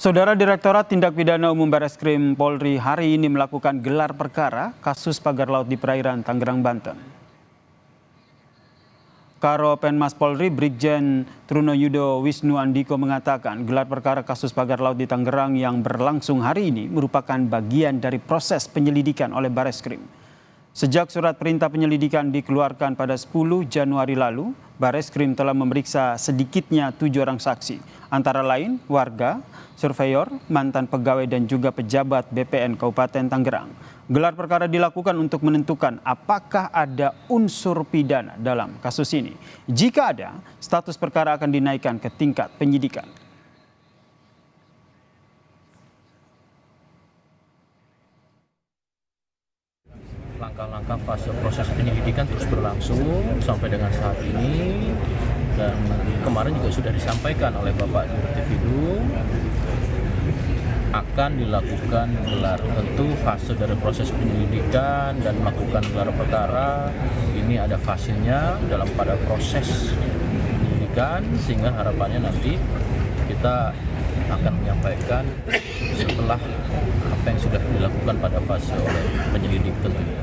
Saudara Direktorat Tindak Pidana Umum Bareskrim Polri hari ini melakukan gelar perkara kasus pagar laut di perairan Tangerang, Banten. Karo Penmas Polri Brigjen Trunoyudo Wisnu Andiko mengatakan gelar perkara kasus pagar laut di Tangerang yang berlangsung hari ini merupakan bagian dari proses penyelidikan oleh Bareskrim. Sejak surat perintah penyelidikan dikeluarkan pada 10 Januari lalu, Bareskrim telah memeriksa sedikitnya 7 orang saksi, antara lain warga, surveyor, mantan pegawai dan juga pejabat BPN Kabupaten Tangerang. Gelar perkara dilakukan untuk menentukan apakah ada unsur pidana dalam kasus ini. Jika ada, status perkara akan dinaikkan ke tingkat penyidikan. Langkah-langkah fase proses penyelidikan terus berlangsung sampai dengan saat ini, dan kemarin juga sudah disampaikan oleh Bapak Dirtipidum akan dilakukan gelar. Tentu fase dari proses penyelidikan dan melakukan gelar perkara ini ada fasenya dalam pada proses penyelidikan, sehingga harapannya nanti kita akan menyampaikan setelah apa yang sudah dilakukan pada fase oleh penyelidik tentunya.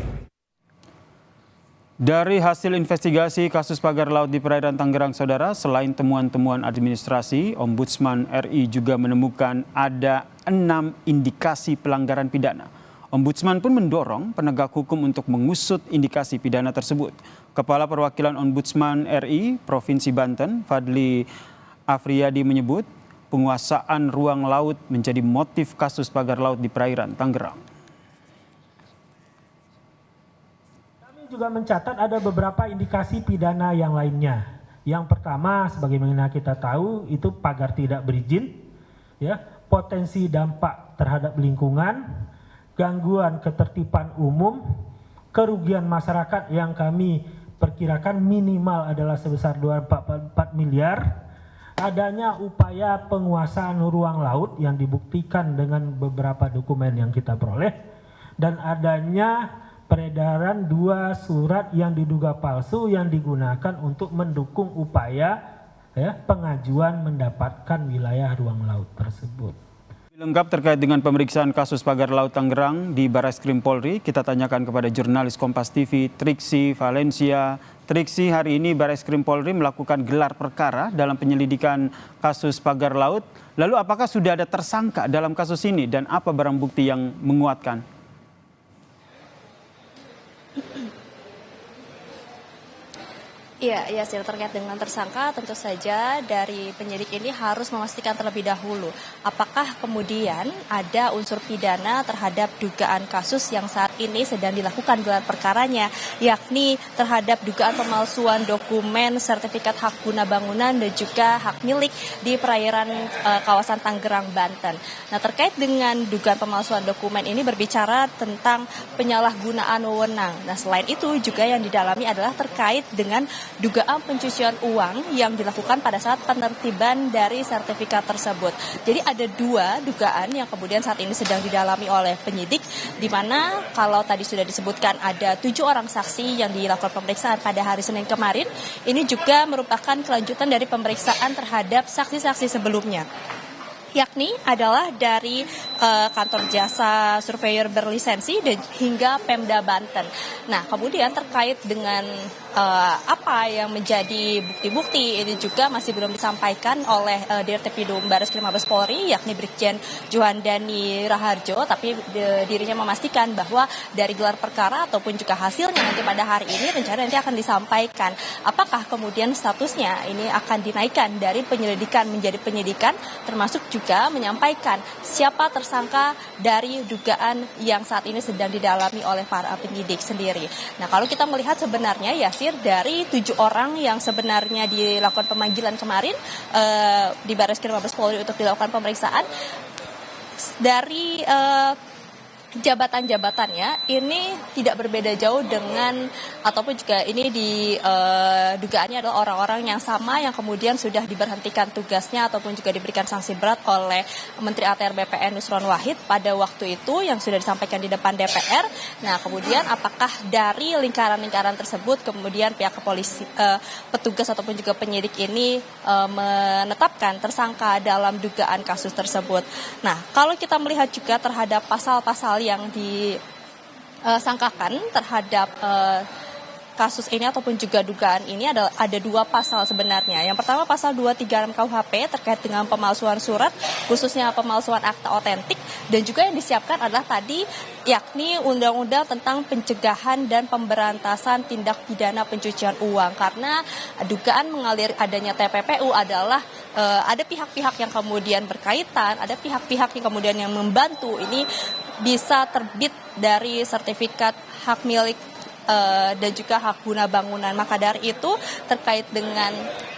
Dari hasil investigasi kasus pagar laut di perairan Tangerang, Saudara, selain temuan-temuan administrasi, Ombudsman RI juga menemukan ada 6 indikasi pelanggaran pidana. Ombudsman pun mendorong penegak hukum untuk mengusut indikasi pidana tersebut. Kepala Perwakilan Ombudsman RI Provinsi Banten, Fadli Afriyadi menyebut penguasaan ruang laut menjadi motif kasus pagar laut di perairan Tangerang. Juga mencatat ada beberapa indikasi pidana yang lainnya. Yang pertama, sebagaimana kita tahu, itu pagar tidak berizin, ya, potensi dampak terhadap lingkungan, gangguan ketertiban umum, kerugian masyarakat yang kami perkirakan minimal adalah sebesar 244 miliar, adanya upaya penguasaan ruang laut yang dibuktikan dengan beberapa dokumen yang kita peroleh, dan adanya peredaran 2 surat yang diduga palsu yang digunakan untuk mendukung upaya pengajuan mendapatkan wilayah ruang laut tersebut. Lengkap terkait dengan pemeriksaan kasus pagar laut Tangerang di Bareskrim Polri, kita tanyakan kepada jurnalis Kompas TV Triksi Valencia. Triksi, hari ini Bareskrim Polri melakukan gelar perkara dalam penyelidikan kasus pagar laut. Lalu apakah sudah ada tersangka dalam kasus ini dan apa barang bukti yang menguatkan? Iya, terkait dengan tersangka tentu saja dari penyidik ini harus memastikan terlebih dahulu apakah kemudian ada unsur pidana terhadap dugaan kasus yang saat ini sedang dilakukan gelar perkaranya, yakni terhadap dugaan pemalsuan dokumen sertifikat hak guna bangunan dan juga hak milik di perairan kawasan Tangerang, Banten. Nah, terkait dengan dugaan pemalsuan dokumen ini berbicara tentang penyalahgunaan wewenang. Nah, selain itu juga yang didalami adalah terkait dengan dugaan pencucian uang yang dilakukan pada saat penertiban dari sertifikat tersebut. Jadi ada 2 dugaan yang kemudian saat ini sedang didalami oleh penyidik, di mana kalau tadi sudah disebutkan ada 7 orang saksi yang dilakukan pemeriksaan pada hari Senin kemarin, ini juga merupakan kelanjutan dari pemeriksaan terhadap saksi-saksi sebelumnya, yakni adalah dari kantor jasa surveyor berlisensi dan hingga Pemda Banten. Nah, kemudian terkait dengan apa yang menjadi bukti-bukti ini juga masih belum disampaikan oleh Dirtipidum Bareskrim Mabes Polri, yakni Brigjen Juhandani Raharjo, tapi dirinya memastikan bahwa dari gelar perkara ataupun juga hasilnya nanti pada hari ini rencana nanti akan disampaikan apakah kemudian statusnya ini akan dinaikkan dari penyelidikan menjadi penyidikan, termasuk juga menyampaikan siapa tersangka dari dugaan yang saat ini sedang didalami oleh para penyidik sendiri. Nah, kalau kita melihat sebenarnya Yasir, dari 7 orang yang sebenarnya dilakukan pemanggilan kemarin di Bareskrim Mabes Polri untuk dilakukan pemeriksaan, dari jabatan-jabatannya ini tidak berbeda jauh dengan ataupun juga ini dugaannya adalah orang-orang yang sama yang kemudian sudah diberhentikan tugasnya ataupun juga diberikan sanksi berat oleh Menteri ATR BPN Nusron Wahid pada waktu itu yang sudah disampaikan di depan DPR. Nah, kemudian apakah dari lingkaran-lingkaran tersebut kemudian pihak kepolisi, petugas ataupun juga penyidik ini menetapkan tersangka dalam dugaan kasus tersebut. Nah, kalau kita melihat juga terhadap pasal-pasal yang disangkakan terhadap kasus ini ataupun juga dugaan ini ada dua pasal sebenarnya. Yang pertama pasal 236 KUHP terkait dengan pemalsuan surat, khususnya pemalsuan akta otentik, dan juga yang disiapkan adalah tadi yakni undang-undang tentang pencegahan dan pemberantasan tindak pidana pencucian uang. Karena dugaan mengalir adanya TPPU adalah ada pihak-pihak yang kemudian berkaitan, ada pihak-pihak yang kemudian yang membantu ini bisa terbit dari sertifikat hak milik dan juga hak guna bangunan. Maka dari itu terkait dengan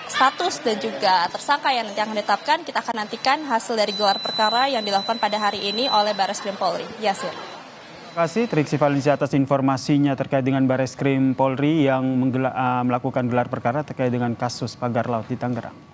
status dan juga tersangka yang nanti akan ditetapkan, kita akan nantikan hasil dari gelar perkara yang dilakukan pada hari ini oleh Barreskrim Polri. Yasir. Terima kasih Triksi Valencia atas informasinya terkait dengan Barreskrim Polri yang melakukan gelar perkara terkait dengan kasus pagar laut di Tangerang.